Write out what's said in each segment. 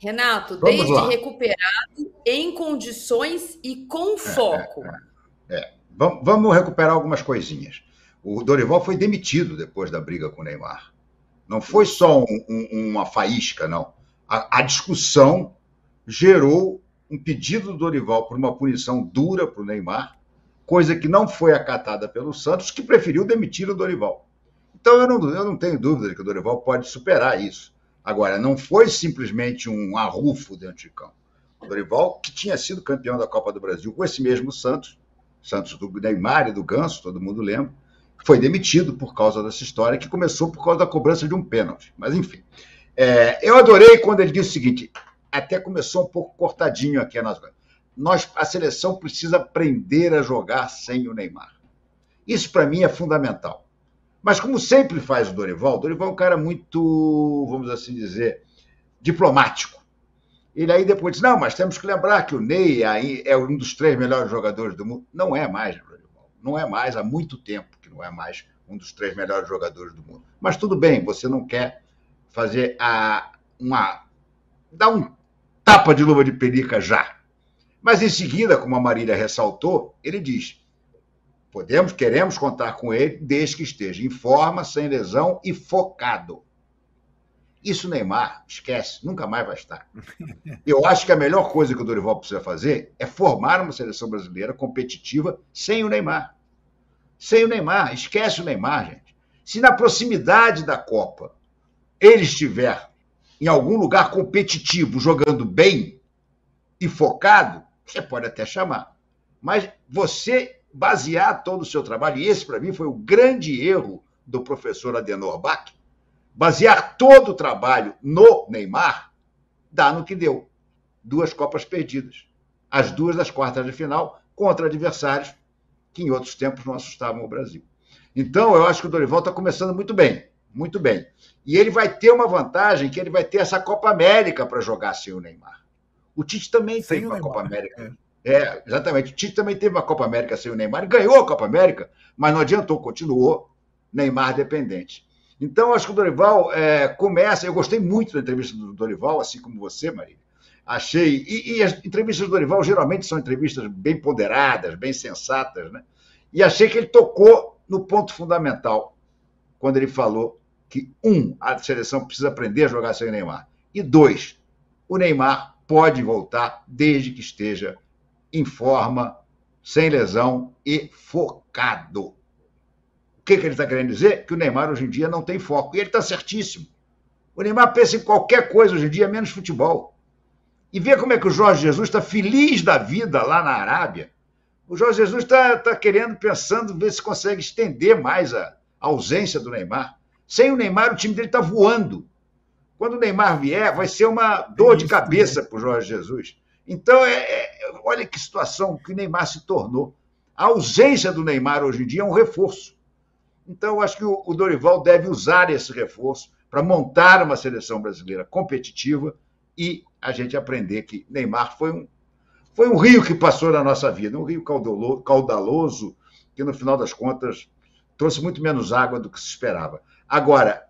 Renato, Vamos desde lá. recuperado, em condições e com foco. Vamos recuperar algumas coisinhas. O Dorival foi demitido depois da briga com o Neymar. Não foi Puxa, só uma faísca, não. A discussão gerou um pedido do Dorival por uma punição dura para o Neymar, coisa que não foi acatada pelo Santos, que preferiu demitir o Dorival. Então eu não tenho dúvida de que o Dorival pode superar isso. Agora, não foi simplesmente um arrufo dentro de campo. O Dorival, que tinha sido campeão da Copa do Brasil com esse mesmo Santos, Santos do Neymar e do Ganso, todo mundo lembra, foi demitido por causa dessa história, que começou por causa da cobrança de um pênalti. Mas, enfim. Eu adorei quando ele disse o seguinte, até começou um pouco cortadinho aqui a nossa. A seleção precisa aprender a jogar sem o Neymar. Isso, para mim, é fundamental. Mas, como sempre faz o Dorival é um cara muito, vamos assim dizer, diplomático. Ele aí depois diz, não, mas temos que lembrar que o Ney aí é um dos 3 melhores jogadores do mundo. Não é mais, Dorival. Não é mais, há muito tempo que não é mais um dos 3 melhores jogadores do mundo. Mas tudo bem, você não quer fazer dar um tapa de luva de pelica já. Mas em seguida, como a Marília ressaltou, ele diz, queremos contar com ele desde que esteja em forma, sem lesão e focado. Isso o Neymar, esquece, nunca mais vai estar. Eu acho que a melhor coisa que o Dorival precisa fazer é formar uma seleção brasileira competitiva sem o Neymar. Sem o Neymar, esquece o Neymar, gente. Se na proximidade da Copa ele estiver em algum lugar competitivo, jogando bem e focado, você pode até chamar. Mas você basear todo o seu trabalho, e esse para mim foi o grande erro do professor Adenor Bach, basear todo o trabalho no Neymar, dá no que deu. 2 Copas perdidas. As 2 das quartas de final contra adversários que em outros tempos não assustavam o Brasil. Então, eu acho que o Dorival está começando muito bem, muito bem. E ele vai ter uma vantagem, que ele vai ter essa Copa América para jogar sem o Neymar. O Tite também teve uma Copa América. Exatamente. O Tite também teve uma Copa América sem o Neymar, ganhou a Copa América, mas não adiantou, continuou Neymar dependente. Então, acho que o Dorival começa. Eu gostei muito da entrevista do Dorival, assim como você, Maria. Achei. E as entrevistas do Dorival geralmente são entrevistas bem ponderadas, bem sensatas, né? E achei que ele tocou no ponto fundamental, quando ele falou que, a seleção precisa aprender a jogar sem o Neymar. E 2, o Neymar pode voltar desde que esteja em forma, sem lesão e focado. O que ele está querendo dizer? Que o Neymar hoje em dia não tem foco. E ele está certíssimo. O Neymar pensa em qualquer coisa hoje em dia, menos futebol. E vê como é que o Jorge Jesus está feliz da vida lá na Arábia. O Jorge Jesus está querendo, pensando, ver se consegue estender mais a ausência do Neymar. Sem o Neymar, o time dele está voando. Quando o Neymar vier, vai ser uma dor de cabeça para o Jorge Jesus. Então, olha que situação que o Neymar se tornou. A ausência do Neymar hoje em dia é um reforço. Então, eu acho que o Dorival deve usar esse reforço para montar uma seleção brasileira competitiva e a gente aprender que Neymar foi um rio que passou na nossa vida, um rio caudaloso, que no final das contas trouxe muito menos água do que se esperava. Agora,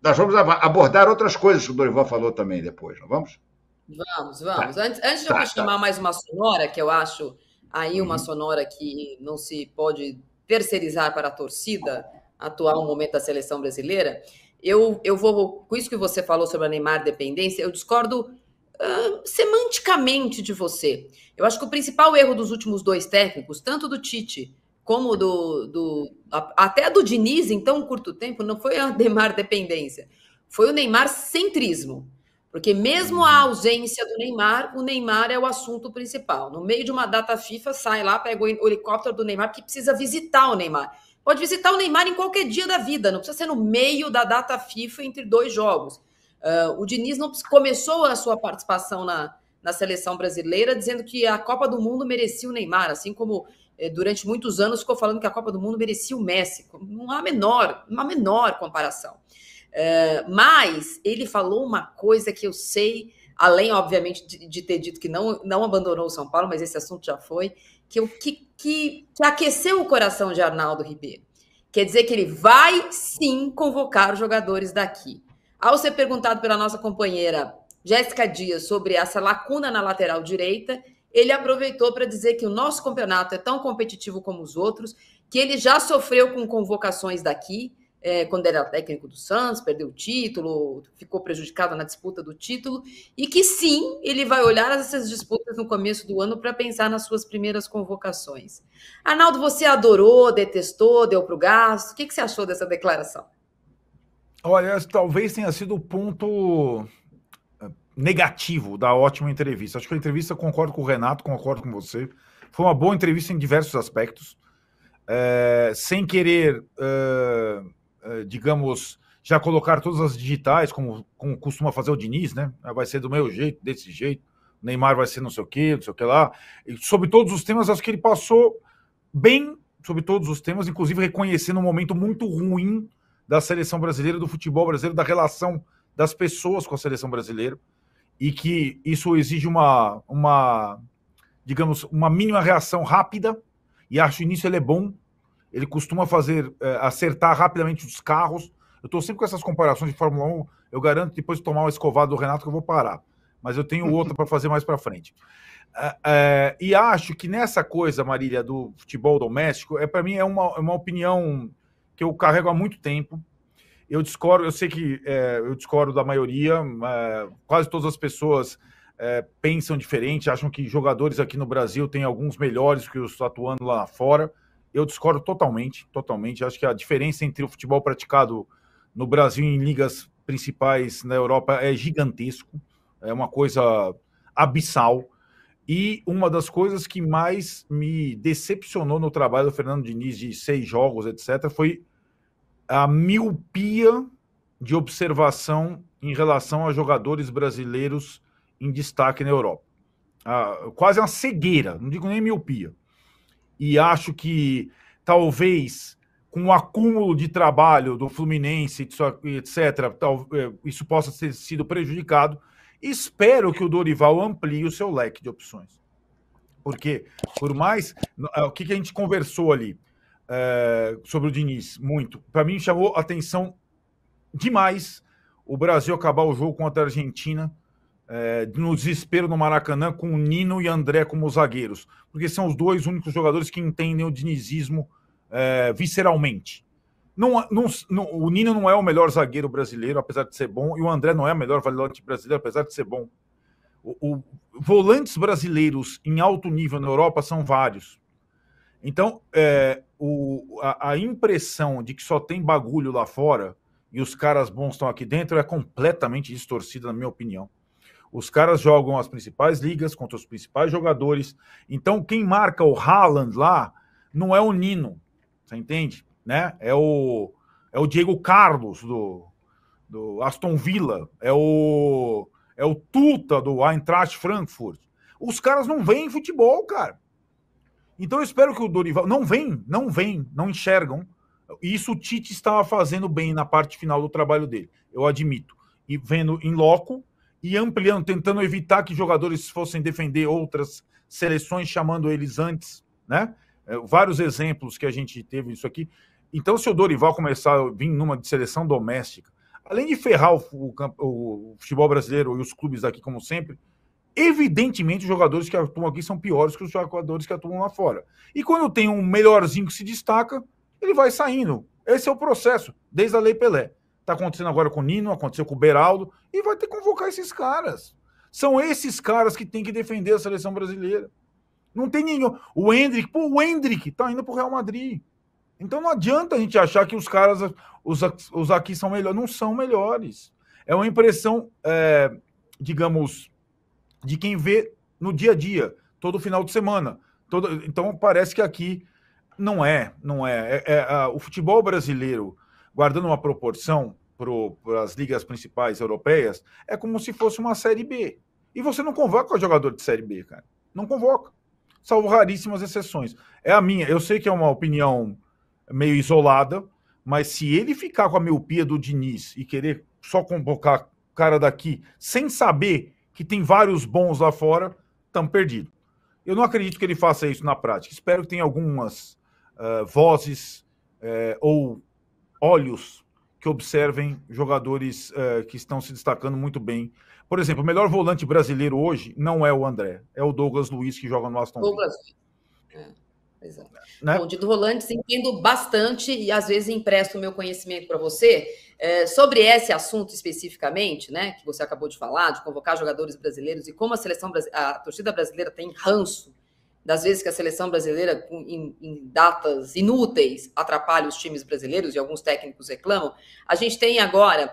nós vamos abordar outras coisas que o Dorival falou também depois, não vamos? Vamos, Tá, vamos. Antes de eu chamar mais uma sonora, que eu acho aí uma sonora que não se pode terceirizar para a torcida, atuar um momento da seleção brasileira, eu vou, com isso que você falou sobre a Neymar dependência, eu discordo semanticamente de você. Eu acho que o principal erro dos últimos 2 técnicos, tanto do Tite como até do Diniz, em tão curto tempo, não foi a Neymar dependência, foi o Neymar centrismo. Porque mesmo a ausência do Neymar, o Neymar é o assunto principal. No meio de uma data FIFA, sai lá, pega o helicóptero do Neymar, que precisa visitar o Neymar. Pode visitar o Neymar em qualquer dia da vida, não precisa ser no meio da data FIFA entre 2 jogos. O Diniz não começou a sua participação na seleção brasileira dizendo que a Copa do Mundo merecia o Neymar, assim como durante muitos anos ficou falando que a Copa do Mundo merecia o Messi. Não há uma menor comparação. Mas ele falou uma coisa que eu sei, além, obviamente, de ter dito que não abandonou o São Paulo, mas esse assunto já foi, que aqueceu o coração de Arnaldo Ribeiro. Quer dizer que ele vai, sim, convocar os jogadores daqui. Ao ser perguntado pela nossa companheira Jéssica Dias sobre essa lacuna na lateral direita, ele aproveitou para dizer que o nosso campeonato é tão competitivo como os outros, que ele já sofreu com convocações daqui, quando era técnico do Santos, perdeu o título, ficou prejudicado na disputa do título, e que sim, ele vai olhar essas disputas no começo do ano para pensar nas suas primeiras convocações. Arnaldo, você adorou, detestou, deu para o gasto? O que você achou dessa declaração? Olha, talvez tenha sido o ponto negativo da ótima entrevista. Acho que a entrevista, concordo com o Renato, concordo com você. Foi uma boa entrevista em diversos aspectos. Sem querer, digamos, já colocar todas as digitais, como costuma fazer o Diniz, né? Vai ser do meu jeito, desse jeito. O Neymar vai ser não sei o que lá. E sobre todos os temas, acho que ele passou bem sobre todos os temas, inclusive reconhecendo um momento muito ruim da seleção brasileira, do futebol brasileiro, da relação das pessoas com a seleção brasileira, e que isso exige digamos, uma mínima reação rápida, e acho que nisso ele é bom. Ele costuma acertar rapidamente os carros. Eu estou sempre com essas comparações de Fórmula 1, eu garanto que depois de tomar uma escovada do Renato que eu vou parar, mas eu tenho outra para fazer mais para frente. E acho que nessa coisa, Marília, do futebol doméstico, para mim é uma opinião que eu carrego há muito tempo. Eu discordo, eu sei que eu discordo da maioria, quase todas as pessoas pensam diferente, acham que jogadores aqui no Brasil têm alguns melhores que os atuando lá fora. Eu discordo totalmente. Acho que a diferença entre o futebol praticado no Brasil e em ligas principais na Europa é gigantesco, é uma coisa abissal. E uma das coisas que mais me decepcionou no trabalho do Fernando Diniz de 6 jogos, etc., foi a miopia de observação em relação a jogadores brasileiros em destaque na Europa. Quase uma cegueira, não digo nem miopia. E acho que talvez com o acúmulo de trabalho do Fluminense, etc., isso possa ter sido prejudicado. Espero que o Dorival amplie o seu leque de opções. Porque, por mais... O que a gente conversou ali sobre o Diniz? Muito. Para mim, chamou atenção demais o Brasil acabar o jogo contra a Argentina no desespero no Maracanã, com o Nino e André como zagueiros. Porque são os dois únicos jogadores que entendem o dinizismo visceralmente. O Nino não é o melhor zagueiro brasileiro, apesar de ser bom, e o André não é o melhor volante brasileiro, apesar de ser bom. Volantes brasileiros em alto nível na Europa são vários. Então, a impressão de que só tem bagulho lá fora e os caras bons estão aqui dentro é completamente distorcida, na minha opinião. Os caras jogam as principais ligas contra os principais jogadores. Então, quem marca o Haaland lá não é o Nino, você entende? Né? É o Diego Carlos do Aston Villa, é o Tuta do Eintracht Frankfurt. Os caras não veem futebol, cara. Então eu espero que o Dorival... Não enxergam. Isso o Tite estava fazendo bem na parte final do trabalho dele, eu admito. E vendo em loco e ampliando, tentando evitar que jogadores fossem defender outras seleções, chamando eles antes, né? Vários exemplos que a gente teve isso aqui. Então, se o Dorival começar a vir numa de seleção doméstica, além de ferrar o futebol brasileiro e os clubes aqui, como sempre, evidentemente os jogadores que atuam aqui são piores que os jogadores que atuam lá fora. E quando tem um melhorzinho que se destaca, ele vai saindo. Esse é o processo, desde a Lei Pelé. Está acontecendo agora com o Nino, aconteceu com o Beraldo, e vai ter que convocar esses caras. São esses caras que têm que defender a seleção brasileira. Não tem nenhum. O Endrick está indo para o Real Madrid. Então não adianta a gente achar que os caras, os aqui são melhores. Não são melhores. É uma impressão, digamos, de quem vê no dia a dia, todo final de semana. Então parece que aqui não é. O futebol brasileiro, guardando uma proporção para as ligas principais europeias, é como se fosse uma Série B. E você não convoca o jogador de Série B, cara. Não convoca. Salvo raríssimas exceções. É a minha. Eu sei que é uma opinião meio isolada, mas se ele ficar com a miopia do Diniz e querer só convocar cara daqui, sem saber que tem vários bons lá fora, estamos perdidos. Eu não acredito que ele faça isso na prática. Espero que tenha algumas vozes ou olhos que observem jogadores que estão se destacando muito bem. Por exemplo, o melhor volante brasileiro hoje não é o André, é o Douglas Luiz, que joga no Aston Villa. Douglas. Exato. Né? Bom, de volantes entendo bastante e às vezes empresto o meu conhecimento para você. Sobre esse assunto especificamente, né, que você acabou de falar, de convocar jogadores brasileiros e como a torcida brasileira tem ranço das vezes que a seleção brasileira, em datas inúteis, atrapalha os times brasileiros e alguns técnicos reclamam. A gente tem agora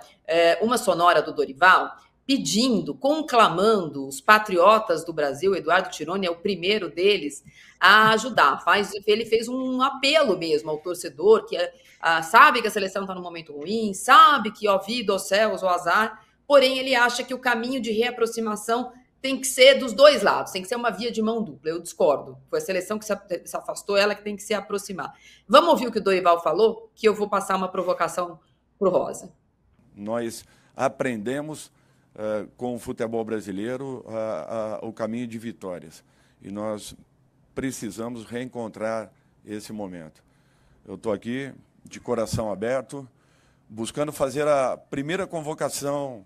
uma sonora do Dorival pedindo, conclamando os patriotas do Brasil, Eduardo Tironi é o primeiro deles, a ajudar. Ele fez um apelo mesmo ao torcedor, que sabe que a seleção está num momento ruim, sabe que, ó vida, ó céus, ó azar, porém ele acha que o caminho de reaproximação tem que ser dos dois lados, tem que ser uma via de mão dupla. Eu discordo. Foi a seleção que se afastou, ela que tem que se aproximar. Vamos ouvir o que o Dorival falou, que eu vou passar uma provocação para o Rosa. Nós aprendemos com o futebol brasileiro o caminho de vitórias. E nós precisamos reencontrar esse momento. Eu estou aqui de coração aberto, buscando fazer a primeira convocação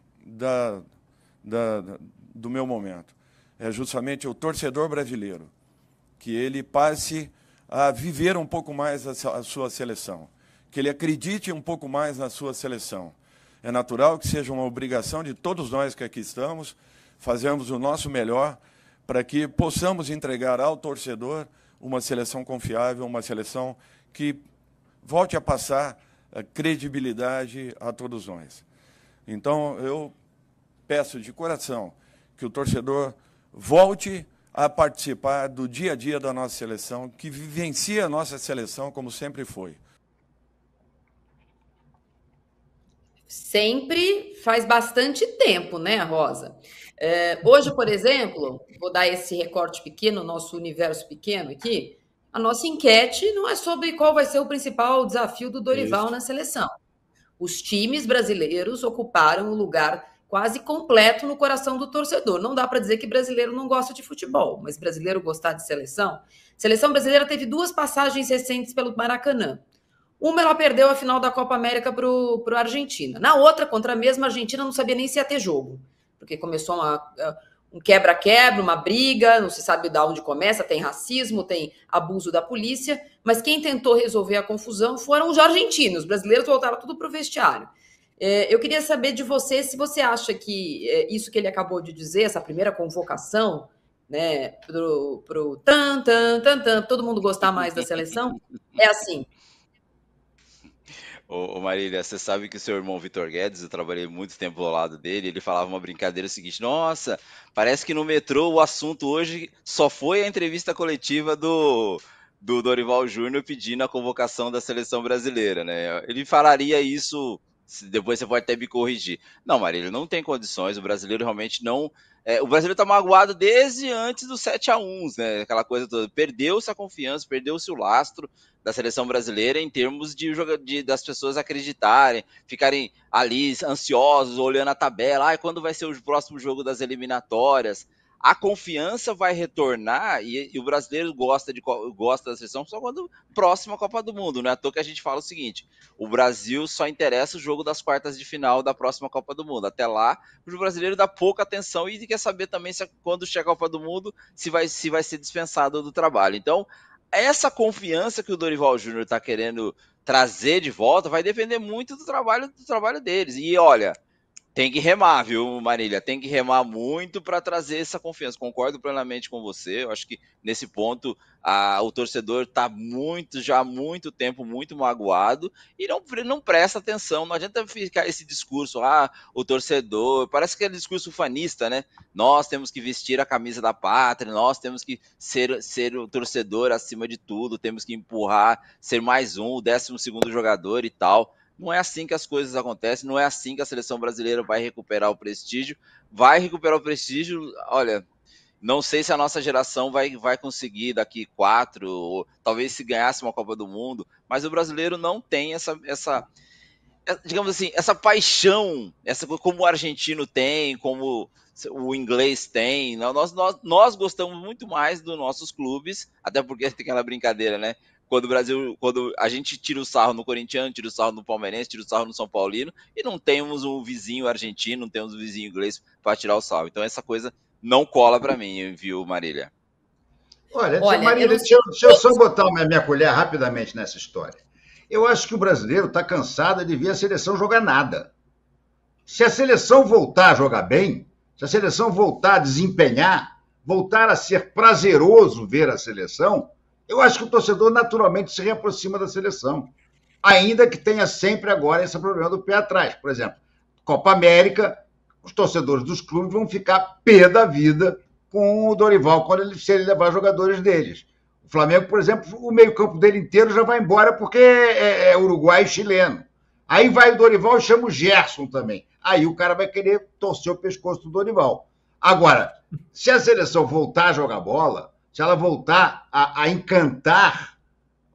do meu momento. É justamente o torcedor brasileiro, que ele passe a viver um pouco mais a sua seleção, que ele acredite um pouco mais na sua seleção. É natural que seja uma obrigação de todos nós que aqui estamos, fazermos o nosso melhor para que possamos entregar ao torcedor uma seleção confiável, uma seleção que volte a passar a credibilidade a todos nós. Então, eu peço de coração que o torcedor volte a participar do dia a dia da nossa seleção, que vivencie a nossa seleção como sempre foi. Sempre faz bastante tempo, né, Rosa? Hoje, por exemplo, vou dar esse recorte pequeno, nosso universo pequeno aqui, a nossa enquete não é sobre qual vai ser o principal desafio do Dorival na seleção. Os times brasileiros ocuparam o lugar quase completo no coração do torcedor. Não dá para dizer que brasileiro não gosta de futebol, mas brasileiro gostar de seleção. Seleção brasileira teve 2 passagens recentes pelo Maracanã. Uma, ela perdeu a final da Copa América para o Argentina. Na outra, contra a mesma Argentina, não sabia nem se ia ter jogo, porque começou um quebra-quebra, uma briga, não se sabe de onde começa, tem racismo, tem abuso da polícia, mas quem tentou resolver a confusão foram os argentinos. Os brasileiros voltaram tudo para o vestiário. Eu queria saber de você se você acha que isso que ele acabou de dizer, essa primeira convocação, né, pro todo mundo gostar mais da seleção, é assim. Ô Marília, você sabe que o seu irmão Vitor Guedes, eu trabalhei muito tempo ao lado dele, ele falava uma brincadeira seguinte: nossa, parece que no metrô o assunto hoje só foi a entrevista coletiva do Dorival Júnior pedindo a convocação da seleção brasileira, né? Ele falaria isso, depois você pode até me corrigir. Não, Marília, não tem condições, o brasileiro realmente não... o brasileiro tá magoado desde antes dos 7-1, né? Aquela coisa toda. Perdeu-se a confiança, perdeu-se o lastro da seleção brasileira em termos das pessoas acreditarem, ficarem ali ansiosos, olhando a tabela, quando vai ser o próximo jogo das eliminatórias. A confiança vai retornar e o brasileiro gosta da seleção só quando próximo à Copa do Mundo. Não é à toa que a gente fala o seguinte: o Brasil só interessa o jogo das quartas de final da próxima Copa do Mundo. Até lá, o brasileiro dá pouca atenção e quer saber também se quando chegar a Copa do Mundo se vai ser dispensado do trabalho. Então, essa confiança que o Dorival Júnior está querendo trazer de volta vai depender muito do trabalho deles. E olha, tem que remar, viu, Marília? Tem que remar muito para trazer essa confiança. Concordo plenamente com você. Eu acho que nesse ponto o torcedor está já há muito tempo muito magoado e não presta atenção. Não adianta ficar esse discurso, o torcedor, parece aquele discurso fanista, né? Nós temos que vestir a camisa da pátria, nós temos que ser o torcedor acima de tudo, temos que empurrar, ser mais o 12º jogador e tal. Não é assim que as coisas acontecem, não é assim que a seleção brasileira vai recuperar o prestígio. Vai recuperar o prestígio, olha, não sei se a nossa geração vai conseguir daqui 4, ou talvez se ganhasse uma Copa do Mundo, mas o brasileiro não tem essa digamos assim, essa paixão, como o argentino tem, como o inglês tem. Nós gostamos muito mais dos nossos clubes, até porque tem aquela brincadeira, né? Quando o Brasil, quando a gente tira o sarro no corintiano, tira o sarro no palmeirense, tira o sarro no São Paulino, e não temos um vizinho argentino, não temos um vizinho inglês para tirar o sarro. Então essa coisa não cola para mim, viu, Marília? Olha, Marília, deixa eu só botar minha colher rapidamente nessa história. Eu acho que o brasileiro está cansado de ver a seleção jogar nada. Se a seleção voltar a jogar bem, se a seleção voltar a desempenhar, voltar a ser prazeroso ver a seleção, eu acho que o torcedor naturalmente se reaproxima da seleção. Ainda que tenha sempre agora esse problema do pé atrás. Por exemplo, Copa América, os torcedores dos clubes vão ficar pé da vida com o Dorival se ele levar jogadores deles. O Flamengo, por exemplo, o meio-campo dele inteiro já vai embora porque é uruguai e chileno. Aí vai o Dorival e chama o Gerson também. Aí o cara vai querer torcer o pescoço do Dorival. Agora, se a seleção voltar a jogar bola, se ela voltar a encantar,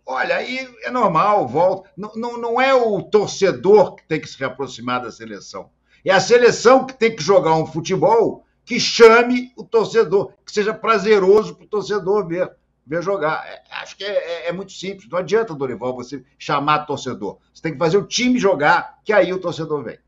olha, aí é normal, volta. Não é o torcedor que tem que se reaproximar da seleção. É a seleção que tem que jogar um futebol que chame o torcedor, que seja prazeroso para o torcedor ver jogar. Acho que é muito simples. Não adianta, Dorival, você chamar torcedor. Você tem que fazer o time jogar, que aí o torcedor vem.